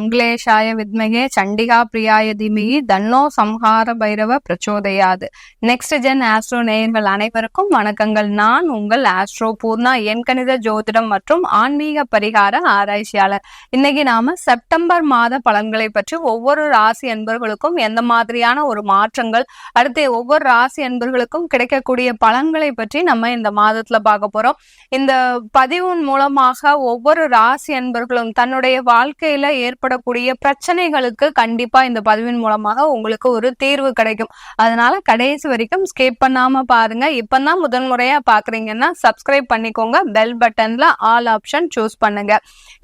மங்களேஷாய வித்மகே சண்டிகா பிரியாய தீமகி தன்னோ சம்ஹார பைரவ பிரச்சோதயாது. நெக்ஸ்ட் ஜென் ஆஸ்ட்ரோ நேயர்கள் அனைவருக்கும் வணக்கங்கள். நான் உங்கள் ஆஸ்ட்ரோ பூர்ணா, எண்கணித ஜோதிடம் மற்றும் ஆன்மீக பரிகார ஆராய்ச்சியாளர். இன்னைக்கு நாம செப்டம்பர் மாத பலன்களை பற்றி, ஒவ்வொரு ராசி அன்பர்களுக்கும் எந்த மாதிரியான ஒரு மாற்றங்கள், அடுத்து ஒவ்வொரு ராசி அன்பர்களுக்கும் கிடைக்கக்கூடிய பலன்களை பற்றி நம்ம இந்த மாதத்துல பார்க்க போறோம். இந்த பதிவின் மூலமாக ஒவ்வொரு ராசி அன்பர்களும் தன்னுடைய வாழ்க்கையில ஏற்படக்கூடிய பிரச்சனைகளுக்கு கண்டிப்பா இந்த பதிவின் மூலமாக உங்களுக்கு ஒரு தீர்வு கிடைக்கும். அதனால கடைசி வரைக்கும் ஸ்கிப் பண்ணாம பாருங்க. இப்பதான் முதன்முறையா பாக்குறீங்கன்னா சப்ஸ்கிரைப் பண்ணிக்கோங்க. பெல் பட்டன்ல ஆல் ஆப்ஷன் சூஸ் பண்ணுங்க.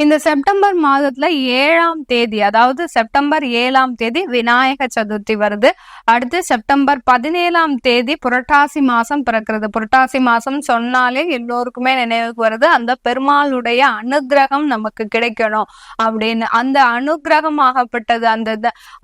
இந்த செப்டம்பர் மாதத்துல 7ஆம் தேதி, அதாவது செப்டம்பர் 7ஆம் தேதி விநாயக சதுர்த்தி வருது. அடுத்து செப்டம்பர் 17ஆம் தேதி புரட்டாசி மாசம் பிறக்கிறது. புரட்டாசி மாசம் சொன்னாலே எல்லோருக்குமே நினைவுக்கு வருது அந்த பெருமாளுடைய அனுகிரகம் நமக்கு கிடைக்கணும் அப்படின்னு. அந்த அனுகிரகமாகப்பட்டது, அந்த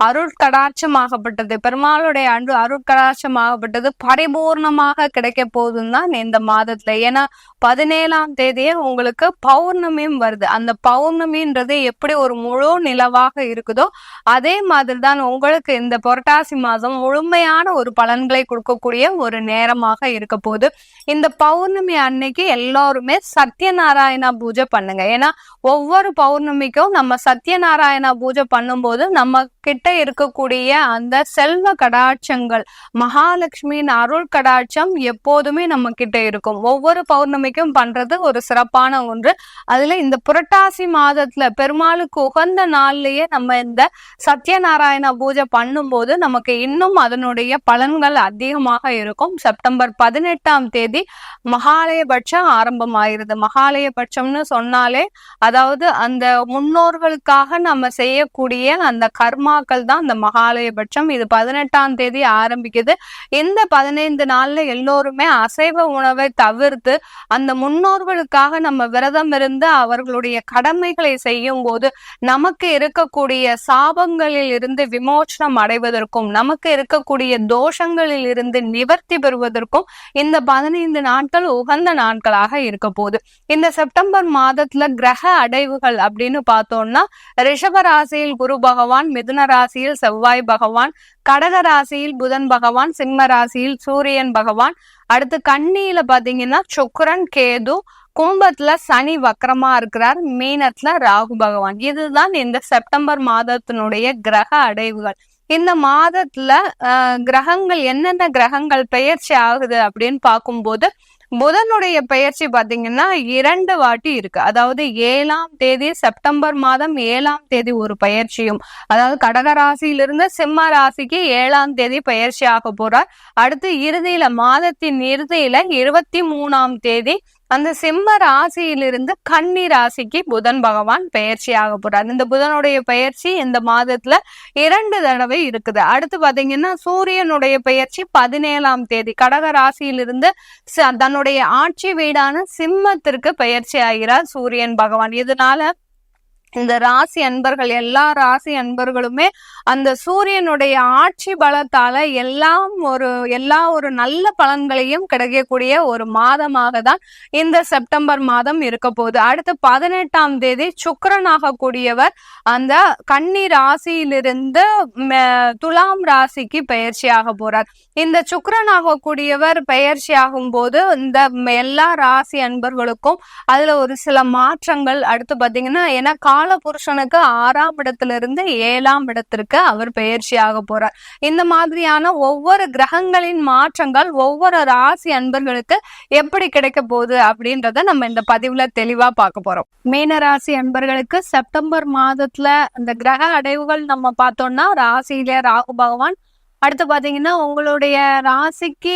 அருட்கடாட்சமாகப்பட்டது, பெருமாளுடைய அருட்கடாட்சமாகப்பட்டது பரிபூர்ணமாக கிடைக்க போகுதுன்னு தான் இந்த மாதத்துல. ஏன்னா 17ஆம் தேதியே உங்களுக்கு பௌர்ணமியும் வருது. அந்த பௌர்ணமின்றது எப்படி ஒரு முழு நிலவாக இருக்குதோ அதே மாதிரி தான் உங்களுக்கு இந்த புரட்டாசி மாதம் முழுமையான ஒரு பலன்களை கொடுக்கக்கூடிய ஒரு நேரமாக இருக்க போகுது. இந்த பௌர்ணமி அன்னைக்கு எல்லாருமே சத்யநாராயணா பூஜை பண்ணுங்க. ஏன்னா ஒவ்வொரு பௌர்ணமிக்கும் நம்ம சத்யநாராயணா பூஜை பண்ணும்போது நம்ம கிட்ட இருக்கக்கூடிய அந்த செல்வ கடாட்சங்கள், மகாலட்சுமியின் அருள் கடாட்சம் எப்போதுமே நம்ம கிட்ட இருக்கும். ஒவ்வொரு பௌர்ணமிக்கும் பண்றது ஒரு சிறப்பான ஒன்று. அதுல இந்த புரட்டாசி மாதத்துல பெருமாளுக்கு உகந்த நாள்லயே நம்ம இந்த சத்யநாராயண பூஜை பண்ணும்போது நமக்கு இன்னும் அதனுடைய பலன்கள் அதிகமாக இருக்கும். செப்டம்பர் 18ஆம் தேதி மகாலயபட்சம் ஆரம்பமாயிருது. மகாலயபட்சம்னு சொன்னாலே அதாவது அந்த முன்னோர்களுக்காக நம்ம செய்யக்கூடிய அந்த கர்மாக்கள் தான் அந்த மகாலயபட்சம். இது 18ஆம் தேதி ஆரம்பிக்குது. இந்த 15 நாள்ல எல்லோருமே அசைவ உணவை தவிர்த்து அந்த முன்னோர்களுக்காக நம்ம விரதம் இருந்து அவர்களுடைய கடமைகளை செய்யும் போது நமக்கு இருக்கக்கூடிய சாபங்களில் இருந்து விமோசனம் அடைவதற்கும், நமக்கு இருக்கக்கூடிய தோஷங்களில் இருந்து நிவர்த்தி பெறுவதற்கும் இந்த 15 நாட்கள் உகந்த நாட்களாக இருக்க போகுது. இந்த செப்டம்பர் மாதத்துல கிரக அடைவுகள் அப்படின்னு பார்த்தோம்னா, ரிஷப ராசியில் குரு பகவான், மிதுன ராசியில் செவ்வாய் பகவான், கடக ராசியில் புதன் பகவான், சிம்ம ராசியில் சூரியன் பகவான், அடுத்து கன்னியில பாத்தீங்கன்னா சுக்கிரன் கேது, கும்பத்துல சனி வக்கரமா இருக்கிறார், மீனத்துல ராகு பகவான். இதுதான் இந்த செப்டம்பர் மாதத்தினுடைய கிரக அடைவுகள். இந்த மாதத்துல கிரகங்கள், என்னென்ன கிரகங்கள் பெயர்ச்சி ஆகுது அப்படின்னு பார்க்கும்போது, புதனுடைய பெயர்ச்சி பாத்தீங்கன்னா 2 வாட்டி இருக்கு. அதாவது 7ஆம் தேதி, செப்டம்பர் மாதம் 7ஆம் தேதி ஒரு பயிற்சியும், அதாவது கடக ராசியிலிருந்து சிம்ம ராசிக்கு 7ஆம் தேதி பயிற்சி ஆக போறார். அடுத்து இறுதியில, மாதத்தின் இறுதியில 23ஆம் தேதி அந்த சிம்ம ராசியிலிருந்து கன்னி ராசிக்கு புதன் பகவான் பயிற்சி ஆக போறார். இந்த புதனுடைய பயிற்சி இந்த மாதத்துல 2 தடவை இருக்குது. அடுத்து பாத்தீங்கன்னா சூரியனுடைய பயிற்சி 17ஆம் தேதி கடக ராசியிலிருந்து தன்னுடைய ஆட்சி வீடான சிம்மத்திற்கு பயிற்சி ஆகிறார் சூரியன் பகவான். இதனால இந்த ராசி அன்பர்கள், எல்லா ராசி அன்பர்களுமே அந்த சூரியனுடைய ஆட்சி பலத்தால எல்லா ஒரு நல்ல பலன்களையும் கிடைக்கக்கூடிய ஒரு மாதமாக தான் இந்த செப்டம்பர் மாதம் இருக்க போகுது. அடுத்து 18ஆம் தேதி சுக்கிரனாக கூடியவர் அந்த கன்னி ராசியிலிருந்து துலாம் ராசிக்கு பயிற்சி ஆக போறார். இந்த சுக்கிரனாக கூடியவர் பயிற்சி ஆகும் போது இந்த எல்லா ராசி அன்பர்களுக்கும் அதுல ஒரு சில மாற்றங்கள். அடுத்து பாத்தீங்கன்னா, ஏன்னா காலபுருஷனுக்கு 6ஆம் இடத்திலிருந்து 7ஆம் இடத்திற்கு அவர் பெயர்ச்சி ஆக போறார். இந்த மாதிரியான ஒவ்வொரு கிரகங்களின் மாற்றங்கள் ஒவ்வொரு ராசி அன்பர்களுக்கு எப்படி கிடைக்க போகுது அப்படின்றத நம்ம இந்த பதிவுல தெளிவா பார்க்க போறோம். மீன ராசி அன்பர்களுக்கு செப்டம்பர் மாதத்துல இந்த கிரக அடைவுகள் நம்ம பார்த்தோம்னா, ராசியில ராகு பகவான், அடுத்து பாத்தீங்கன்னா உங்களுடைய ராசிக்கு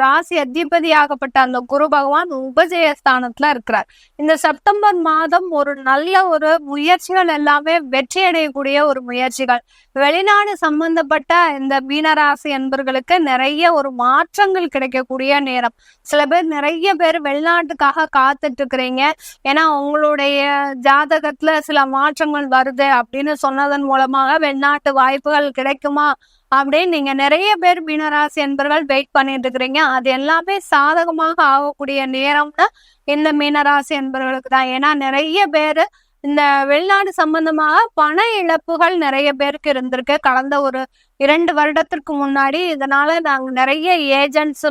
ராசி அதிபதியாகப்பட்ட அந்த குரு பகவான் உபஜயஸ்தானத்துல இருக்கிறார். இந்த செப்டம்பர் மாதம் ஒரு நல்ல ஒரு முயற்சிகள் எல்லாமே வெற்றி அடையக்கூடிய ஒரு முயற்சிகள். வெளிநாடு சம்பந்தப்பட்ட இந்த மீனராசி அன்பர்களுக்கு நிறைய ஒரு மாற்றங்கள் கிடைக்கக்கூடிய நேரம். சில பேர், நிறைய பேர் வெளிநாட்டுக்காக காத்துட்டு இருக்கிறீங்க. ஏன்னா உங்களுடைய ஜாதகத்துல சில மாற்றங்கள் வருது அப்படின்னு சொன்னதன் மூலமாக வெளிநாட்டு வாய்ப்புகள் கிடைக்குமா அப்படின்னு நீங்க நிறைய பேர் மீனராசி என்பர்கள் வெயிட் பண்ணிட்டு இருக்கிறீங்க. அது எல்லாமே சாதகமாக ஆகக்கூடிய நேரம்னா இந்த மீனராசி என்பவர்களுக்கு தான். ஏன்னா நிறைய பேரு இந்த வெளிநாடு சம்பந்தமாக பண இழப்புகள் நிறைய பேருக்கு இருந்திருக்கு கடந்த ஒரு 2 வருடத்திற்கு முன்னாடி. இதனால நாங்க நிறைய ஏஜென்ட்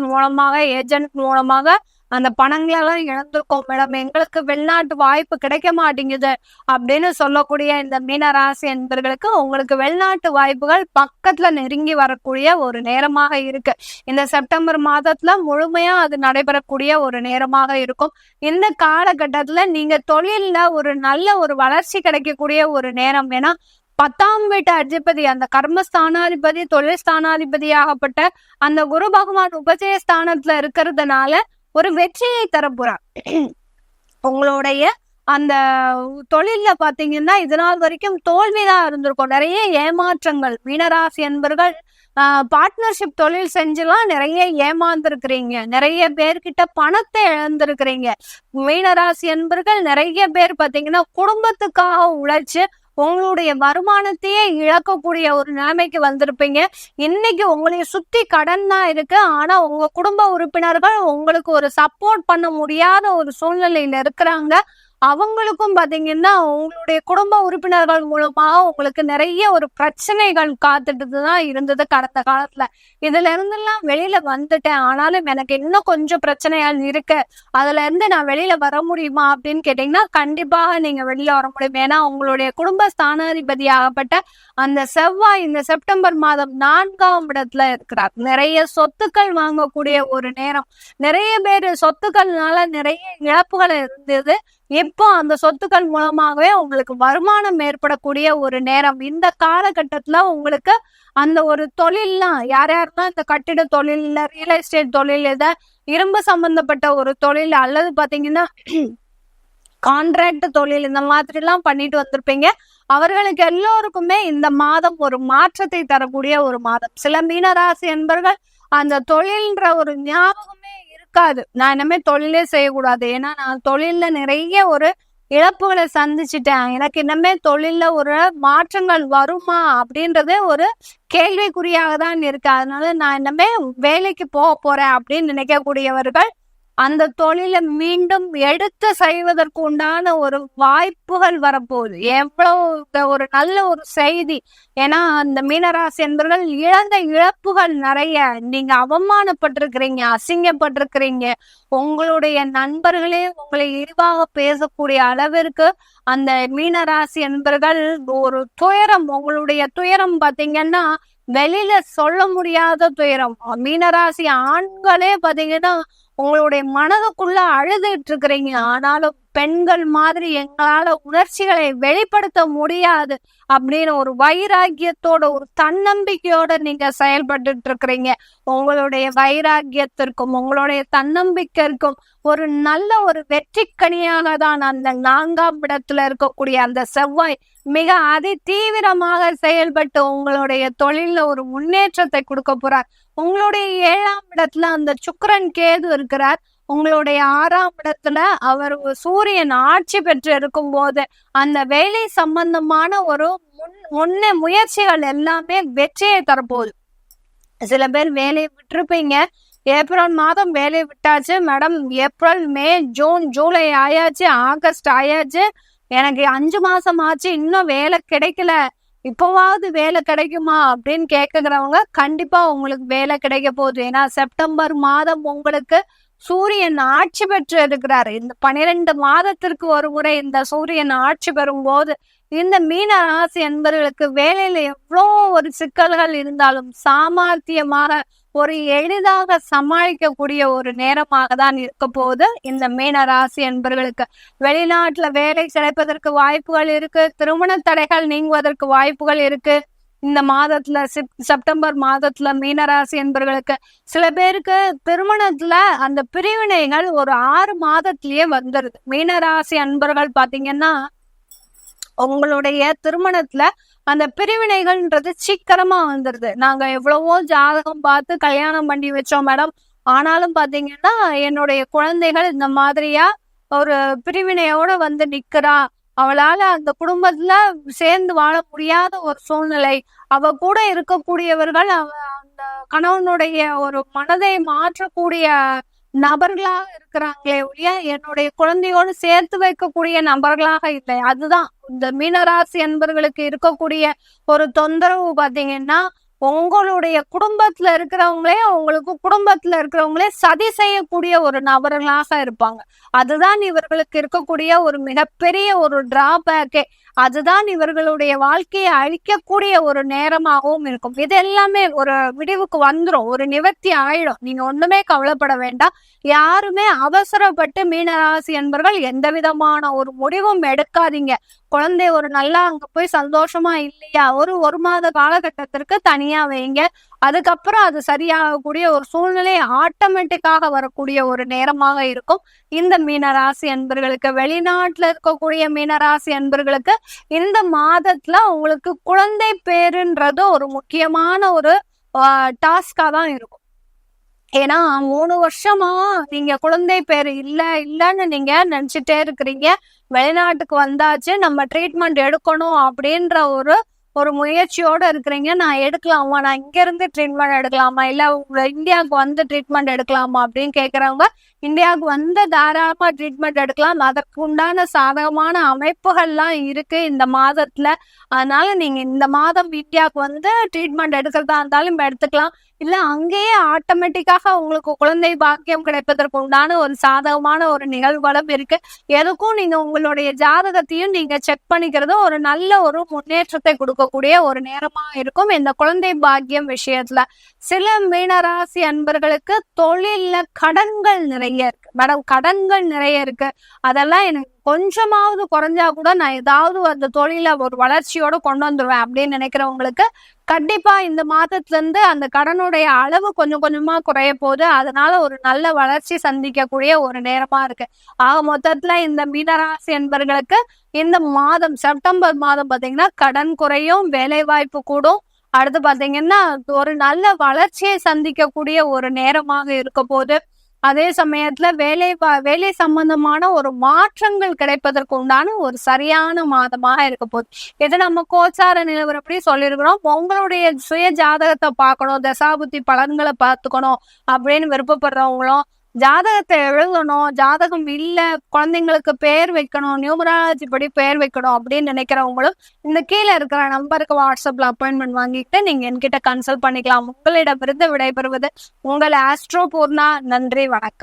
மூலமாக அந்த பணங்களெல்லாம் இழந்திருக்கோம் மேடம், எங்களுக்கு வெளிநாட்டு வாய்ப்பு கிடைக்க மாட்டேங்குது அப்படின்னு சொல்லக்கூடிய இந்த மீனராசி என்பர்களுக்கு உங்களுக்கு வெளிநாட்டு வாய்ப்புகள் பக்கத்துல நெருங்கி வரக்கூடிய ஒரு நேரமாக இருக்கு. இந்த செப்டம்பர் மாதத்துல முழுமையா அது நடைபெறக்கூடிய ஒரு நேரமாக இருக்கும். இந்த காலகட்டத்துல நீங்க தொழில்ல ஒரு நல்ல ஒரு வளர்ச்சி கிடைக்கக்கூடிய ஒரு நேரம். ஏன்னா 10ஆம் வீட்டு அதிபதி, அந்த கர்மஸ்தானாதிபதி, தொழில் ஸ்தானாதிபதியாகப்பட்ட அந்த குரு பகவான் உபஜய ஸ்தானத்துல இருக்கிறதுனால ஒரு வெற்றியை தரப்போறார். உங்களுடைய அந்த தொழில்ல பாத்தீங்கன்னா இதனால் வரைக்கும் தோல்விதான் இருந்திருக்கும், நிறைய ஏமாற்றங்கள். மீனராசி என்பர்கள் பார்ட்னர்ஷிப் தொழில் செஞ்சுலாம் நிறைய ஏமாந்துருக்கிறீங்க, நிறைய பேர்கிட்ட பணத்தை இழந்திருக்கிறீங்க. மீனராசி என்பர்கள் நிறைய பேர் பாத்தீங்கன்னா குடும்பத்துக்காக உழைச்சு உங்களுடைய வருமானத்தையே இழக்கக்கூடிய ஒரு நிலைமைக்கு வந்திருப்பீங்க. இன்னைக்கு உங்களை சுத்தி கடன் தான் இருக்கு, ஆனா உங்க குடும்ப உறுப்பினர்கள் உங்களுக்கு ஒரு சப்போர்ட் பண்ண முடியாத ஒரு சூழ்நிலையில இருக்கிறாங்க. அவங்களுக்கும் பாத்தீங்கன்னா உங்களுடைய குடும்ப உறுப்பினர்கள் மூலமாக உங்களுக்கு நிறைய ஒரு பிரச்சனைகள் காத்துட்டு தான் இருந்தது கடந்த காலத்துல. இதுல இருந்தெல்லாம் வெளியில வந்துட்டேன், ஆனாலும் எனக்கு இன்னும் கொஞ்சம் பிரச்சனைகள் இருக்கு, அதுல இருந்து நான் வெளியில வர முடியுமா அப்படின்னு கேட்டீங்கன்னா கண்டிப்பாக நீங்க வெளியில வர முடியும். ஏன்னா உங்களுடைய குடும்ப ஸ்தானாதிபதி ஆகப்பட்ட அந்த செவ்வாய் இந்த செப்டம்பர் மாதம் 4ஆம் இடத்துல இருக்கிறார். நிறைய சொத்துக்கள் வாங்கக்கூடிய ஒரு நேரம். நிறைய பேர் சொத்துக்கள்னால நிறைய இழப்புகள் இருந்தது, இப்போ அந்த சொத்துக்கள் மூலமாகவே உங்களுக்கு வருமானம் ஏற்படக்கூடிய ஒரு நேரம். இந்த காலகட்டத்துல உங்களுக்கு அந்த ஒரு தொழில்லாம் யார் யாருன்னா இந்த கட்டிட தொழில், ரியல் எஸ்டேட் தொழில், இத இரும்பு சம்பந்தப்பட்ட ஒரு தொழில் அல்லது பாத்தீங்கன்னா கான்ட்ராக்ட் தொழில், இந்த மாதிரி எல்லாம் பண்ணிட்டு வந்திருப்பீங்க. அவர்களுக்கு எல்லோருக்குமே இந்த மாதம் ஒரு மாற்றத்தை தரக்கூடிய ஒரு மாதம். சில மீனராசி என்பர்கள் அந்த தொழில்ன்ற ஒரு ஞாபகமே இருக்காது, நான் இனிமே தொழிலே செய்யக்கூடாது, ஏன்னா நான் தொழில்ல நிறைய ஒரு இழப்புகளை சந்திச்சுட்டேன், எனக்கு இனிமே தொழில்ல ஒரு மாற்றங்கள் வருமா அப்படின்றதே ஒரு கேள்விக்குறியாக தான் இருக்கு, அதனால நான் இனிமே வேலைக்கு போறேன் அப்படின்னு நினைக்கக்கூடியவர்கள் அந்த தொழிலை மீண்டும் எடுத்து செய்வதற்கு உண்டான ஒரு வாய்ப்புகள் வரப்போகுது. எவ்வளவு ஒரு நல்ல ஒரு செய்தி. ஏன்னா அந்த மீனராசி என்பவர்கள் இழந்த இழப்புகள் நிறைய, நீங்க அவமானப்பட்டிருக்கிறீங்க, அசிங்கப்பட்டிருக்கிறீங்க, உங்களுடைய நண்பர்களே உங்களை இழிவாக பேசக்கூடிய அளவிற்கு அந்த மீனராசி என்பவர்கள் ஒரு துயரம், உங்களுடைய துயரம் பாத்தீங்கன்னா வெளியில சொல்ல முடியாத துயரம். மீனராசி ஆண்களே பாத்தீங்கன்னா உங்களுடைய மனதுக்குள்ள அழுதுட்டு இருக்கிறீங்க, ஆனாலும் பெண்கள் மாதிரி எங்களால உணர்ச்சிகளை வெளிப்படுத்த முடியாது அப்படின்னு ஒரு வைராக்கியத்தோட ஒரு தன்னம்பிக்கையோட நீங்க செயல்பட்டு இருக்கிறீங்க. உங்களுடைய வைராக்கியத்திற்கும் உங்களுடைய தன்னம்பிக்கைக்கும் ஒரு நல்ல ஒரு வெற்றிக்கனியாக தான் அந்த 4ஆம் இடத்துல இருக்கக்கூடிய அந்த செவ்வாய் மிக அதி தீவிரமாக செயல்பட்டு உங்களுடைய தொழில ஒரு முன்னேற்றத்தை கொடுக்க போறார். உங்களுடைய 7ஆம் இடத்துல அந்த சுக்கிரன் கேது இருக்கிறார். உங்களுடைய 6ஆம் இடத்துல அவர் சூரியன் ஆட்சி பெற்று இருக்கும் போது அந்த வேலை சம்பந்தமான ஒரு முன்ன முயற்சிகள் எல்லாமே வெற்றியை தரப்போகுது. சில பேர் வேலையை விட்டுருப்பீங்க, ஏப்ரல் மாதம் வேலையை விட்டாச்சு மேடம், ஏப்ரல், மே, ஜூன், ஜூலை ஆயாச்சு, ஆகஸ்ட் ஆயாச்சு, எனக்கு 5 மாசம் ஆச்சு, இன்னும் வேலை கிடைக்கல, இப்போவாவது வேலை கிடைக்குமா அப்படின்னு கேட்குறவங்க கண்டிப்பா உங்களுக்கு வேலை கிடைக்க போகுது. ஏன்னா செப்டம்பர் மாதம் உங்களுக்கு சூரியன் ஆட்சி பெற்று இருக்கிறார். இந்த 12 மாதத்திற்கு ஒரு முறை இந்த சூரியன் ஆட்சி பெறும் போது இந்த மீன ராசி என்பவர்களுக்கு வேலையில எவ்வளோ ஒரு சிக்கல்கள் இருந்தாலும் சாமர்த்தியமாக ஒரு எளிதாக சமாளிக்கக்கூடிய ஒரு நேரமாக தான் இருக்க போது இந்த மீன ராசி என்பவர்களுக்கு. வெளிநாட்டுல வேலை கிடைப்பதற்கு வாய்ப்புகள் இருக்கு, திருமண தடைகள் நீங்குவதற்கு வாய்ப்புகள் இருக்கு. இந்த மாதத்துல செப்டம்பர் மாதத்துல மீனராசி என்பவர்களுக்கு சில பேருக்கு திருமணத்துல அந்த பிரிவினைகள் ஒரு 6 மாதத்திலேயே வந்துருது. மீனராசி அன்பர்கள் பாத்தீங்கன்னா உங்களுடைய திருமணத்துல அந்த பிரிவினைகள்ன்றது சீக்கிரமா வந்துருது. நாங்க எவ்வளவோ ஜாதகம் பார்த்து கல்யாணம் பண்ணி வச்சோம் மேடம், ஆனாலும் பாத்தீங்கன்னா என்னுடைய குழந்தைகள் இந்த மாதிரியா ஒரு பிரிவினையோட வந்து நிக்கிறா, அவளால அந்த குடும்பத்துல சேர்ந்து வாழ முடியாத ஒரு சூழ்நிலை, அவ கூட இருக்கக்கூடியவர்கள் அந்த கணவனுடைய ஒரு மனதை மாற்றக்கூடிய நபர்களாக இருக்கிறாங்களே ஒழிய என்னுடைய குழந்தையோடு சேர்த்து வைக்கக்கூடிய நபர்களாக இல்லை. அதுதான் இந்த மீனராசி அன்பர்களுக்கு இருக்கக்கூடிய ஒரு தொந்தரவு. பாத்தீங்கன்னா உங்களுடைய குடும்பத்துல இருக்கிறவங்களே உங்களுக்கு குடும்பத்துல இருக்கிறவங்களே சதி செய்யக்கூடிய ஒரு நபர்களாக இருப்பாங்க. அதுதான் இவர்களுக்கு இருக்கக்கூடிய ஒரு மிகப்பெரிய ஒரு டிராபேக்கே. அதுதான் இவர்களுடைய வாழ்க்கையை அழிக்கக்கூடிய ஒரு நேரமாகவும் இருக்கும். இது எல்லாமே ஒரு விடிவுக்கு வந்துடும், ஒரு நிவர்த்தி ஆயிடும். நீங்க ஒண்ணுமே கவலைப்பட வேண்டாம். யாருமே அவசரப்பட்டு மீனராசி என்பவர்கள் எந்த விதமான ஒரு முடிவும் எடுக்காதீங்க. குழந்தை ஒரு நல்லா அங்க போய் சந்தோஷமா இல்லையா, ஒரு மாத காலகட்டத்திற்கு தனியா வைங்க. அதுக்கப்புறம் அது சரியாகக்கூடிய ஒரு சூழ்நிலை ஆட்டோமேட்டிக்காக வரக்கூடிய ஒரு நேரமாக இருக்கும் இந்த மீனராசி அன்பர்களுக்கு. வெளிநாட்டுல இருக்கக்கூடிய மீனராசி அன்பர்களுக்கு இந்த மாதத்துல உங்களுக்கு குழந்தை பேருன்றது ஒரு முக்கியமான ஒரு டாஸ்கா தான் இருக்கும். ஏன்னா 3 வருஷமா நீங்க குழந்தை பேரு இல்லன்னு நீங்க நினைச்சிட்டே இருக்கிறீங்க. வெளிநாட்டுக்கு வந்தாச்சு, நம்ம ட்ரீட்மெண்ட் எடுக்கணும் அப்படின்ற ஒரு முயற்சியோட இருக்கிறீங்க. நான் எடுக்கலாமா, நான் இங்க இருந்து ட்ரீட்மெண்ட் எடுக்கலாமா, இல்ல இந்தியாவுக்கு வந்து ட்ரீட்மெண்ட் எடுக்கலாமா அப்படின்னு கேக்குறவங்க இந்தியாவுக்கு வந்து தாராளமா ட்ரீட்மெண்ட் எடுக்கலாம். அதற்கு உண்டான சாதகமான அமைப்புகள்லாம் இருக்கு இந்த மாதத்துல. அதனால நீங்க இந்த மாதம் இந்தியாவுக்கு வந்து ட்ரீட்மெண்ட் எடுக்கிறதா இருந்தாலும் எடுத்துக்கலாம். இல்ல அங்கேயே ஆட்டோமேட்டிக்காக உங்களுக்கு குழந்தை பாக்கியம் கிடைப்பதற்கு உண்டான ஒரு சாதகமான ஒரு நிகழ்வுகளும் இருக்கு. எதுக்கும் நீங்க உங்களுடைய ஜாதகத்தையும் நீங்க செக் பண்ணிக்கிறது ஒரு நல்ல ஒரு முன்னேற்றத்தை கொடுக்கக்கூடிய ஒரு நேரமா இருக்கும் இந்த குழந்தை பாக்கியம் விஷயத்துல. சில மீனராசி அன்பர்களுக்கு தொழில்ல கடன்கள் நிறைய இருக்கு மேடம், கடன்கள் நிறைய இருக்கு. அதெல்லாம் எனக்கு கொஞ்சமாவது குறைஞ்சா கூட நான் ஏதாவது அந்த தொழில ஒரு வளர்ச்சியோட கொண்டு வந்துருவேன் அப்படின்னு நினைக்கிறவங்களுக்கு கண்டிப்பா இந்த மாதத்துல இருந்து அந்த கடனுடைய அளவு கொஞ்சம் கொஞ்சமா குறைய போகுது. அதனால ஒரு நல்ல வளர்ச்சி சந்திக்கக்கூடிய ஒரு நேரமா இருக்கு. ஆக மொத்தத்துல இந்த மீனராசி என்பவர்களுக்கு இந்த மாதம் செப்டம்பர் மாதம் பாத்தீங்கன்னா கடன் குறையும், வேலை வாய்ப்பு கூடும். அடுத்து பாத்தீங்கன்னா ஒரு நல்ல வளர்ச்சியை சந்திக்கக்கூடிய ஒரு நேரமாக இருக்க போது. அதே சமயத்துல வேலை சம்பந்தமான ஒரு மாற்றங்கள் கிடைப்பதற்கு உண்டான ஒரு சரியான மாதமாக இருக்க போகுது. இதை நம்ம கோச்சார நிலவரப்படி சொல்லியிருக்கிறோம். உங்களுடைய சுய ஜாதகத்தை பார்க்கணும், தசாபுத்தி பலன்களை பார்த்துக்கணும் அப்படின்னு விருப்பப்படுறவங்களும், ஜாதகத்தை எழுதணும், ஜாதகம் இல்ல குழந்தைங்களுக்கு பெயர் வைக்கணும், நியூமராலஜி படி பெயர் வைக்கணும் அப்படின்னு நினைக்கிறவங்களும் இந்த கீழே இருக்கிற நம்பருக்கு வாட்ஸ்அப்ல அப்பாயின்மெண்ட் வாங்கிட்டு நீங்க என்கிட்ட கன்சல்ட் பண்ணிக்கலாம். உங்களிடமிருந்து விடைபெறுவது உங்கள் ஆஸ்ட்ரோ பூர்ணா. நன்றி, வணக்கம்.